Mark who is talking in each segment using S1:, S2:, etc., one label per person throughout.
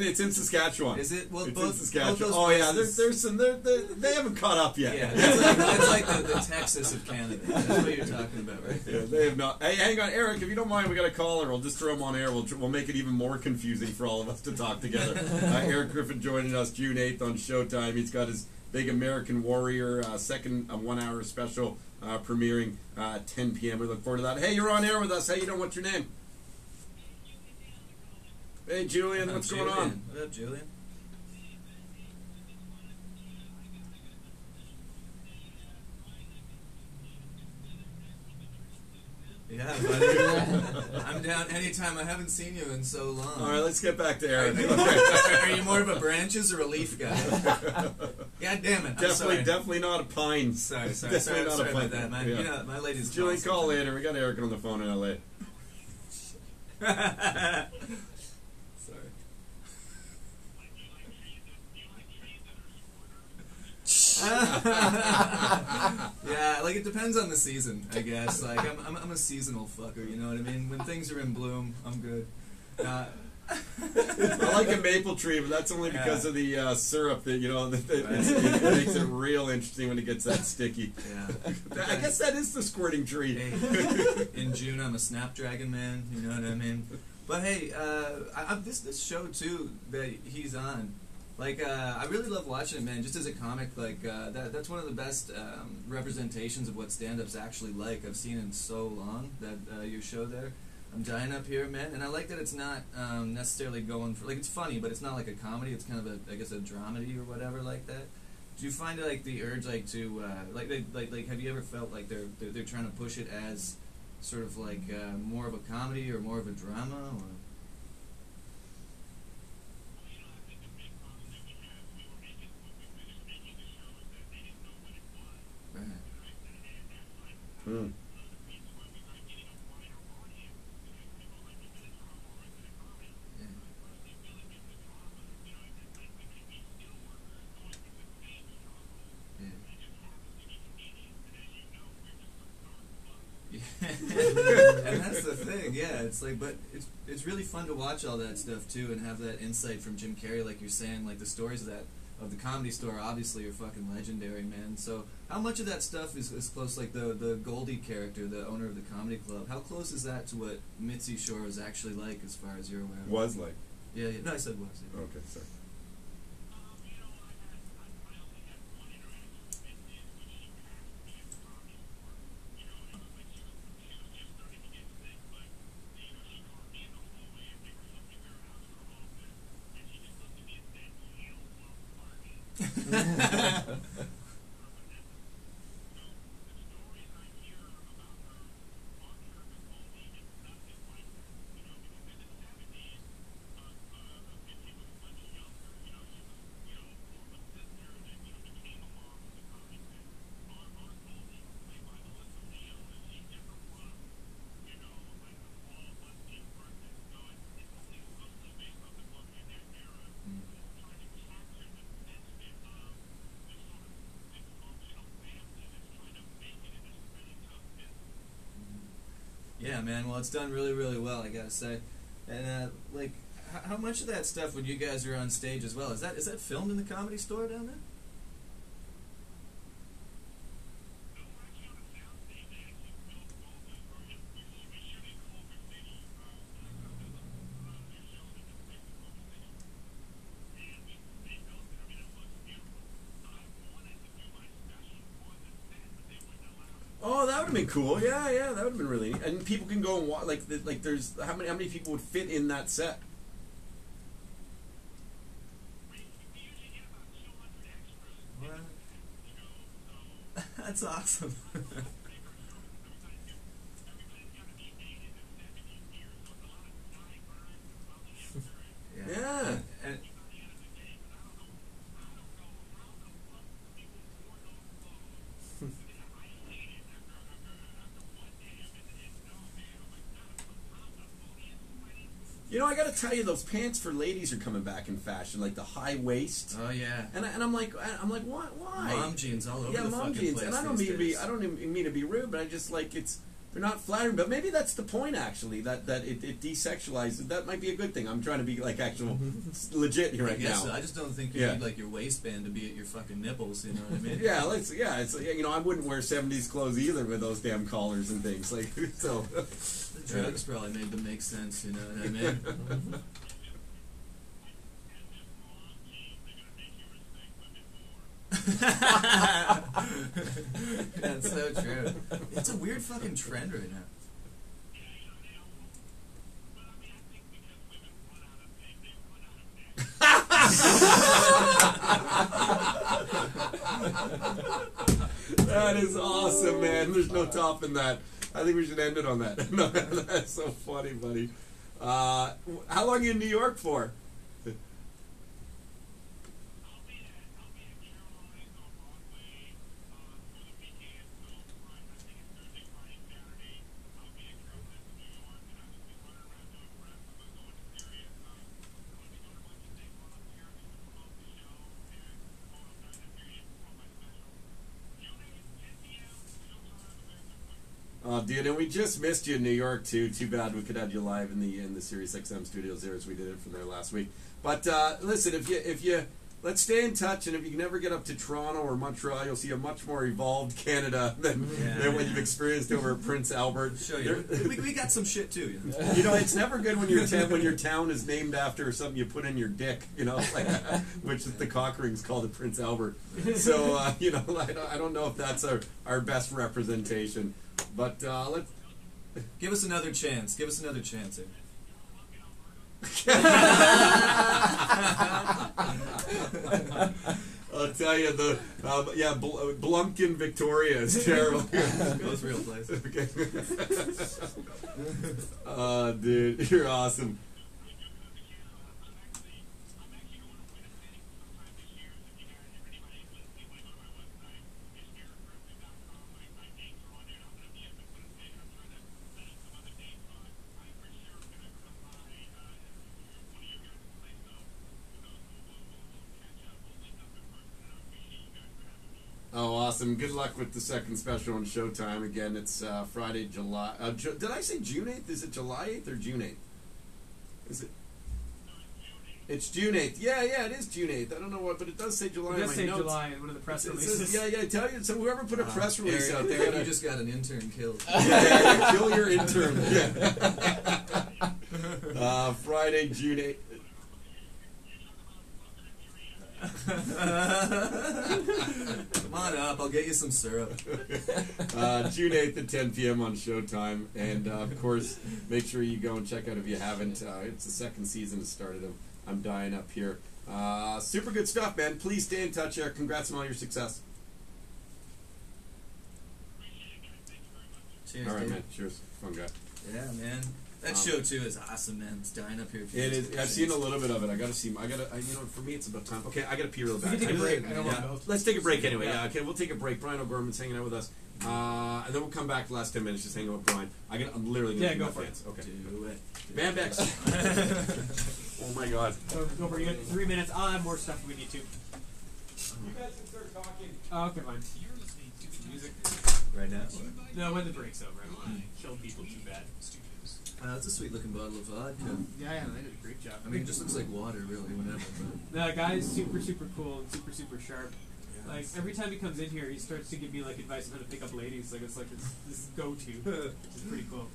S1: It's in Saskatchewan.
S2: Is it? Well,
S1: it's
S2: both,
S1: in Saskatchewan.
S2: both those
S1: oh yeah,
S2: places,
S1: there's some. They haven't caught up yet.
S2: Yeah, that's like the Texas of Canada. That's what you're talking about, right?
S1: Yeah, they have not. Hey, hang on, Eric. If you don't mind, we got a caller. We'll just throw him on air. We'll make it even more confusing for all of us to talk together. Eric Griffin joining us June 8th on Showtime. He's got his big American Warrior second 1 hour special premiering at 10 p.m. We look forward to that. Hey, you're on air with us. How you doing? What's your name? Hey, Julian. What's going on?
S2: What up, Julian? Yeah, buddy. I'm down anytime. I haven't seen you in so long.
S1: All right, let's get back to Eric.
S2: Are you more of a branches or a leaf guy? God damn it!
S1: Definitely not a pine.
S2: Sorry
S1: Definitely not a pine.
S2: about that, man.
S1: Yeah.
S2: You know, my lady's.
S1: Julian, call later. We got Eric on the phone in LA.
S2: Yeah, like it depends on the season, I guess. Like I'm a seasonal fucker, you know what I mean? When things are in bloom, I'm good.
S1: I like a maple tree, but that's only because of the syrup that it makes it real interesting when it gets that sticky.
S2: Yeah,
S1: I guess that is the squirting tree.
S2: Hey, in June, I'm a snapdragon man. You know what I mean? But hey, this show too that he's on. Like, I really love watching it, man, just as a comic, like, that's one of the best representations of what stand-up's actually like. I've seen in so long, that your show there. I'm dying up here, man, and I like that it's not necessarily going for, like, it's funny, but it's not like a comedy, it's kind of a, I guess, a dramedy or whatever like that. Do you find, like, the urge, like, to, like, have you ever felt like they're trying to push it as sort of, like, more of a comedy or more of a drama, or...
S1: Mm.
S2: And that's the thing, yeah. It's like, but it's really fun to watch all that stuff too, and have that insight from Jim Carrey, like you're saying, like the stories of the Comedy Store obviously are fucking legendary, man. So how much of that stuff is close, like the Goldie character, the owner of the comedy club, how close is that to what Mitzi Shore is actually like, as far as you're aware?
S1: Was like.
S2: Yeah. No, I said was. Yeah.
S1: Okay, sorry.
S2: Yeah, man. Well, it's done really, really well, I gotta say. And like, how much of that stuff when you guys are on stage as well is that filmed in the Comedy Store down there?
S1: Oh, that would have been cool. Yeah, that would have been really neat. And people can go and watch. Like there's how many people would fit in that set?
S2: What? That's awesome.
S1: Yeah.
S2: And
S1: you know, I got to tell you, those pants for ladies are coming back in fashion, like the high waist.
S2: oh yeah.
S1: And I'm like, what? Why?
S2: Mom jeans all over
S1: Yeah,
S2: the
S1: mom
S2: fucking
S1: jeans.
S2: place
S1: And I don't
S2: these
S1: mean to be,
S2: days.
S1: I don't mean to be rude, but I just like it's they're not flattering. But maybe that's the point, actually, that it desexualizes. That might be a good thing. I'm trying to be like actual legit here right now.
S2: So. I just don't think you need like your waistband to be at your fucking nipples. You know what I mean?
S1: It's I wouldn't wear 70s clothes either with those damn collars and things like so.
S2: The drugs probably made them make sense. You know what I mean? That's so true. It's a weird fucking trend right now.
S1: That is awesome, man. There's no topping that. I think we should end it on that. No, that's so funny, buddy. How long are you in New York for? Oh, dude, and we just missed you in New York too. Too bad we could have you live in the SiriusXM studios there as we did it from there last week. But listen, if you let's stay in touch, and if you can ever get up to Toronto or Montreal, you'll see a much more evolved Canada than what you've experienced over at Prince Albert.
S2: Show you. We got some shit too.
S1: You know, it's never good when your town is named after something you put in your dick. You know, like, which the cock ring's called it Prince Albert. So I don't know if that's our best representation. But let's
S2: give us another chance. Give us another chance here.
S1: I'll tell you Blumpkin, Victoria is terrible.
S2: Those real places.
S1: Okay. Dude, you're awesome. Oh, awesome. Good luck with the second special on Showtime. Again, it's Friday, July... did I say June 8th? Is it July 8th or June 8th? Is it... It's June 8th. Yeah, it is June 8th. I don't know what, but it does say July in my notes.
S3: It does say July in one of the press releases.
S1: I tell you. So whoever put a press release out there...
S2: You just got an intern killed.
S1: Kill your intern. Yeah. Friday, June 8th.
S2: Come on up, I'll get you some syrup.
S1: June 8th at 10 p.m. on Showtime. And, of course, make sure you go and check out if you haven't. It's the second season that started. I'm dying up here. Super good stuff, man. Please stay in touch, Eric. Congrats on all your success.
S2: Cheers,
S1: all right,
S2: dude.
S1: man. Cheers. Fun guy.
S2: Yeah, man. That show too is awesome, man. It's dying up here.
S1: It is. I've seen a little bit of it. I gotta see. For me, it's about time. Okay, I gotta pee real bad.
S3: We can take a break. I don't want to go.
S1: Let's take a break anyway. Yeah. Okay, we'll take a break. Brian O'Gorman's hanging out with us, and then we'll come back the last 10 minutes just hang out with Brian. I'm literally gonna do
S3: go
S1: my
S3: for
S1: dance.
S3: it.
S1: Okay.
S2: Do it.
S1: Bambex. Oh my God.
S3: Go for it. You got 3 minutes. I'll have more stuff if we need to.
S1: You guys can start talking.
S3: Oh, okay, fine.
S4: You're listening to the
S3: Music.
S2: Right now.
S3: No, when the break's over. I don't want to kill people too bad.
S2: That's a sweet looking bottle of vodka.
S3: Yeah, they did a great job.
S2: I mean, it just looks like water, really, whatever. But.
S3: The guy's super cool and super sharp.
S2: Yeah,
S3: like every time he comes in here, he starts to give me like advice on how to pick up ladies. Like it's like this go-to, which is pretty cool.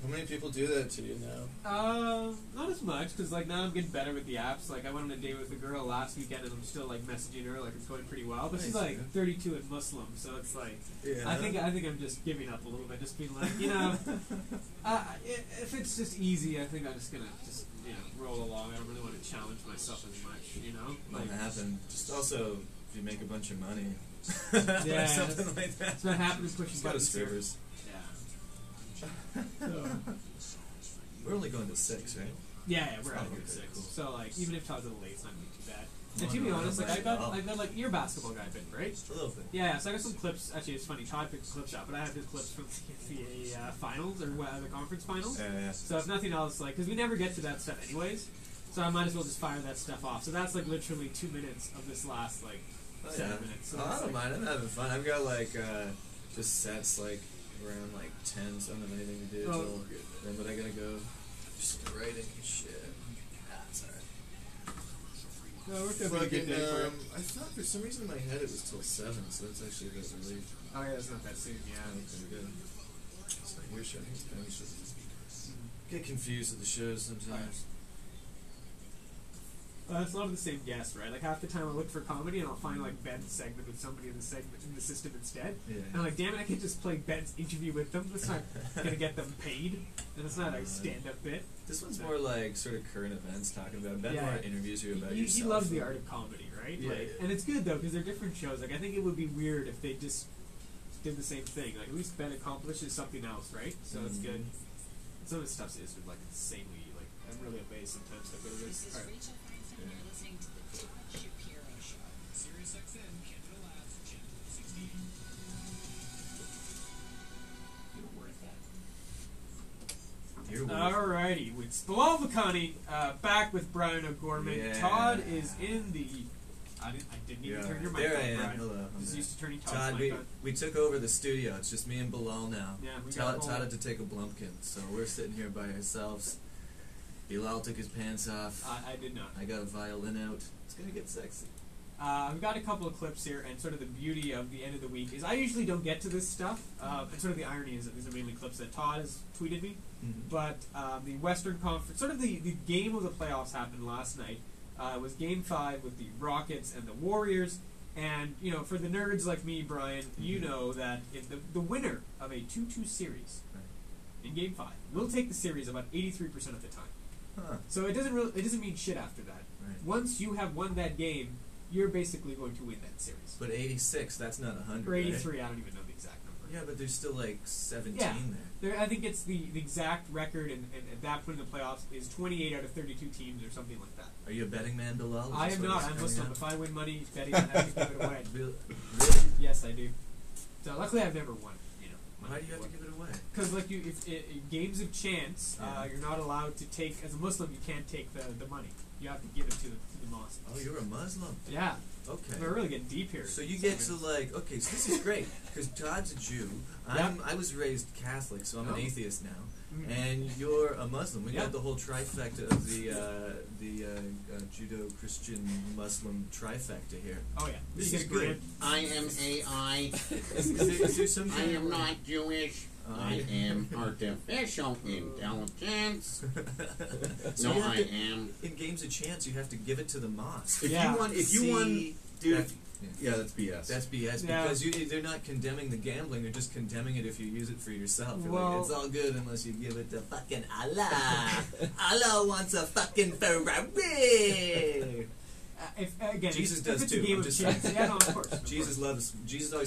S5: How many people do that to you now?
S3: Not as much because like now I'm getting better with the apps. Like I went on a date with a girl last weekend and I'm still like messaging her like it's going pretty well. But she's like 32 and Muslim, so it's like I think I'm just giving up a little bit, just being like if it's just easy, I think I'm just gonna roll along. I don't really want to challenge myself as much,
S2: Might happen. Just also if you make a bunch of money,
S3: yeah,
S2: something like that.
S3: It's not happening pushing buttons.
S2: Strippers. We're only going to 6, right?
S3: Yeah, we're out here at 6. Cool. So like, even if Todd's a little late, it's not gonna be too bad. And to be honest, like I've got like you're a basketball guy, Ben, right?
S2: Just a little bit.
S3: Yeah, so I got some clips. Actually, it's funny. Todd picked clips out, but I have his clips from the finals or the conference finals.
S2: Yeah.
S3: So if nothing else, like, because we never get to that stuff anyways, so I might as well just fire that stuff off. So that's like literally 2 minutes of this last 7 minutes. So
S2: I don't mind. I'm having fun. I've got like just sets like
S5: around like 10, so I don't have anything to do
S3: Oh,
S5: till then. But I gotta go just writing and shit. It's alright.
S3: No, we're gonna be a good day for it.
S5: I thought for some reason in my head it was till 7, so that's actually a bit relief.
S3: Oh yeah, it's not that soon. Yeah.
S5: Okay, good. It's not your show. I should get confused with the shows sometimes.
S3: It's a lot of the same guests, right? Like half the time I look for comedy and I'll find like Ben's segment with somebody in the segment in the system instead.
S5: Yeah.
S3: And I'm like, damn it, I can't just play Ben's interview with them. That's not gonna get them paid, and it's not a stand-up bit.
S5: This one's more like sort of current events talking about. Ben
S3: Yeah.
S5: more interviews you about
S3: He
S5: yourself.
S3: loves the art of comedy, right?
S5: Yeah,
S3: Like,
S5: yeah.
S3: and it's good though because they're different shows. Like I think it would be weird if they just did the same thing. Like at least Ben accomplishes something else, right? So it's good. Some of his stuff is like insanely like I'm really amazed sometimes how good it is. All right.
S4: You're listening to the Todd Shapiro Show. SiriusXM Canada Laughs Ch.168. You're worth that.
S5: You're weird.
S3: Alrighty, with Splovacani back with Brian O'Gorman.
S5: Yeah.
S3: Todd is in the. I didn't even turn your mic
S5: there
S3: on,
S5: I am.
S3: Brian.
S5: Hello. I'm
S3: Just
S5: there.
S3: used to turning Todd's
S5: Todd,
S3: mic on.
S5: we took over the studio. It's just me and Bilal now.
S3: Yeah, we got
S5: Todd had to take a Blumpkin, so we're sitting here by ourselves. Bilal took his pants off.
S3: I did not.
S5: I got a violin out. It's gonna get sexy.
S3: We've got a couple of clips here, and sort of the beauty of the end of the week is I usually don't get to this stuff. And sort of the irony is that these are mainly clips that Todd has tweeted me. But the Western Conference, sort of the game of the playoffs happened last night. It was Game 5 with the Rockets and the Warriors. And, you know, for the nerds like me, Brian, you know that if the winner of a 2-2 series in Game 5 will take the series about 83% of the time.
S5: Huh.
S3: So it doesn't mean shit after that.
S5: Right.
S3: Once you have won that game, you're basically going to win that series.
S5: But 86, that's not 100.
S3: Or
S5: right?
S3: 83, I don't even know the exact number.
S5: Yeah, but there's still like 17
S3: Yeah.
S5: there.
S3: I think it's the exact record, and at that point in the playoffs is 28 out of 32 teams or something like that.
S5: Are you a betting man, Bilal?
S3: I am not. I'm Muslim. If I win money betting, I have to give it away.
S5: Really?
S3: Yes, I do. So luckily, I've never won. You know,
S5: Why do you have to give it away?
S3: Because like games of chance,
S5: Yeah.
S3: you're not allowed to take. As a Muslim, you can't take the money. You have to give it to the mosque.
S5: Oh, you're a Muslim.
S3: Yeah,
S5: Okay.
S3: we're really getting deep here.
S5: So you get to like, okay, so this is great because Todd's a Jew. I was raised Catholic, so I'm an
S3: Oh.
S5: atheist now,
S3: Mhm.
S5: and you're a Muslim. We
S3: Yeah.
S5: got the whole trifecta of the Judo-Christian-Muslim trifecta here.
S3: Oh yeah,
S5: This
S3: you
S5: is
S3: get a
S5: great.
S3: grand.
S1: I am AI.
S5: Is there some
S1: I
S5: kind
S1: am
S5: of-
S1: not Jewish. I am artificial intelligence.
S5: So
S1: No,
S5: you have
S1: I
S5: to-
S1: am.
S5: In games of chance, you have to give it to the mosque.
S1: If
S3: Yeah.
S1: you won, dude.
S5: That-
S1: Yeah, that's BS.
S5: That's BS
S3: Yeah.
S5: because they're not condemning the gambling; they're just condemning it if you use it for yourself. You're
S3: Well-
S5: like, it's all good unless you give it to fucking Allah. Allah wants a fucking Ferrari.
S3: Again,
S5: Jesus
S3: if
S5: does
S3: it's
S5: too,
S3: a game
S5: I'm
S3: of
S5: just
S3: chance.
S5: saying.
S3: Yeah, no, of course.
S5: Jesus always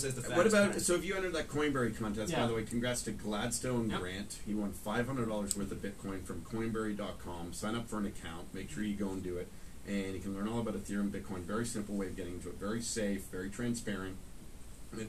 S5: has the facts.
S1: What about,
S5: back.
S1: so if you entered that Coinberry contest,
S3: Yeah.
S1: by the way, congrats to Gladstone
S3: Yep.
S1: Grant. He won $500 worth of Bitcoin from Coinberry.com. Sign up for an account. Make sure you go and do it. And you can learn all about Ethereum, Bitcoin. Very simple way of getting into it. Very safe, very transparent.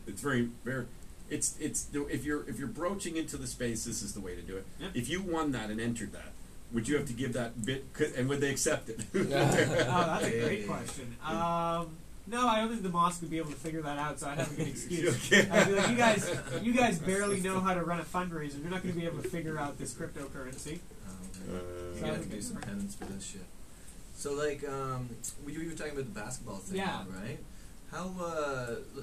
S1: It's very, very, if you're broaching into the space, this is the way to do it.
S3: Yep.
S1: If you won that and entered that, would you have to give that bit, and would they accept it?
S3: Oh, that's a great question. No, I don't think the mosque would be able to figure that out, so I'd have a good excuse.
S1: Okay.
S3: I'd be like, you guys barely know how to run a fundraiser. You're not going to be able to figure out this cryptocurrency.
S5: You're gonna have to do some penance for this shit. So like, you were talking about the basketball thing,
S3: Yeah.
S5: right? How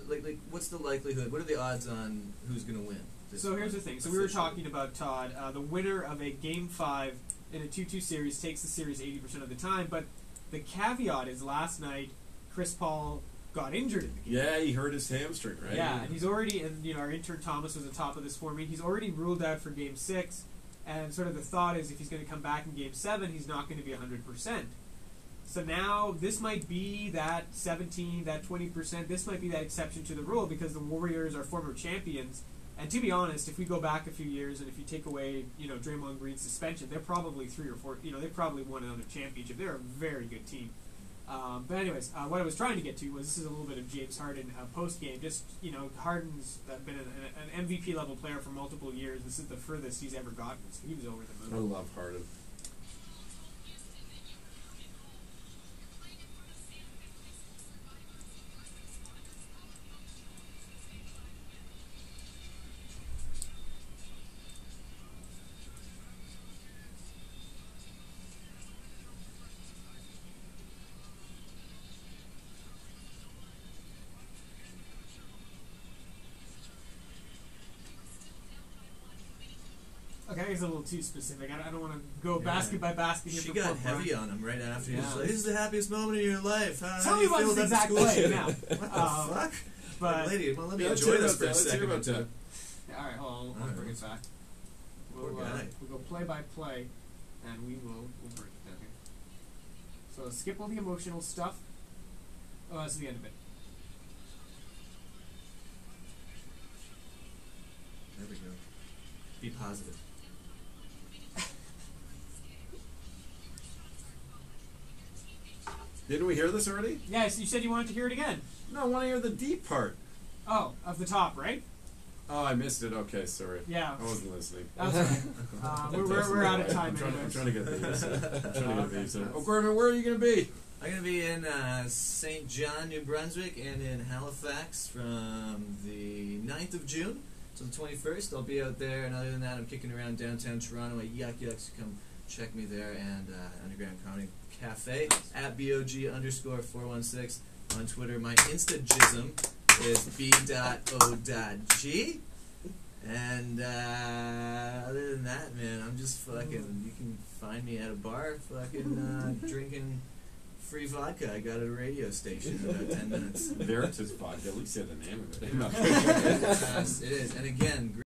S5: like what's the likelihood? What are the odds on who's gonna win?
S3: So here's the thing. So we were talking about, Todd, the winner of a Game 5 in a 2-2 series takes the series 80% of the time, but the caveat is last night Chris Paul got injured in the game.
S1: Yeah, he hurt his hamstring, right?
S3: Yeah, and he's already, and our intern Thomas was on top of this for me, he's already ruled out for Game 6, and sort of the thought is if he's going to come back in Game 7, he's not going to be 100%. So now this might be that 17, that 20%, this might be that exception to the rule because the Warriors are former champions. And to be honest, if we go back a few years and if you take away, Draymond Green's suspension, they're probably 3 or 4, they probably won another championship. They're a very good team. But anyways, what I was trying to get to was this is a little bit of James Harden post-game. Just, Harden's been an MVP level player for multiple years. This is the furthest he's ever gotten. So he was over the moon.
S1: I love Harden.
S3: think it's a little too specific. I don't want to go basket by basket here.
S2: She
S3: for
S2: got
S3: pork
S2: heavy
S3: rinds.
S2: on him right after.
S3: Yeah.
S2: She's like, "This is the happiest moment of your life.
S3: Tell
S2: How do
S3: me
S2: you
S3: about
S2: feel
S3: this
S2: about the
S3: exact
S2: school
S3: play
S2: shooting?"
S3: now.
S2: What the fuck?
S3: But
S2: Lady, well, let me
S1: Let's
S2: enjoy
S1: hear
S2: this
S1: about
S2: for a
S1: that. Let's hear
S2: second.
S1: about that.
S3: all right, hold on. We'll
S2: All right.
S3: bring it back.
S2: Poor guy.
S3: We'll go play by play, and we'll break it down here. So skip all the emotional stuff. Oh, that's the end of it.
S2: There we go. Be positive.
S1: Didn't we hear this already?
S3: Yes, you said you wanted to hear it again.
S1: No, I want to hear the deep part.
S3: Oh, of the top, right?
S1: Oh, I missed it. Okay, sorry.
S3: Yeah.
S1: I wasn't listening.
S3: That's right. we're out of time
S1: I'm trying
S3: anyways.
S1: to get the babysitter.
S3: Okay.
S1: Oh, Gordon, where are you going to be?
S2: I'm going to be in St. John, New Brunswick, and in Halifax from the 9th of June to the 21st. I'll be out there, and other than that, I'm kicking around downtown Toronto at Yuck Yucks. So come check me there, and Underground Comedy Cafe at BOG_416 on Twitter. My Insta-jism is b.o.g. And other than that, man, I'm just fucking. You can find me at a bar, fucking drinking free vodka. I got at a radio station in about 10 minutes.
S1: Veritas Vodka. At least say the name of it.
S2: Yes, it is. And again.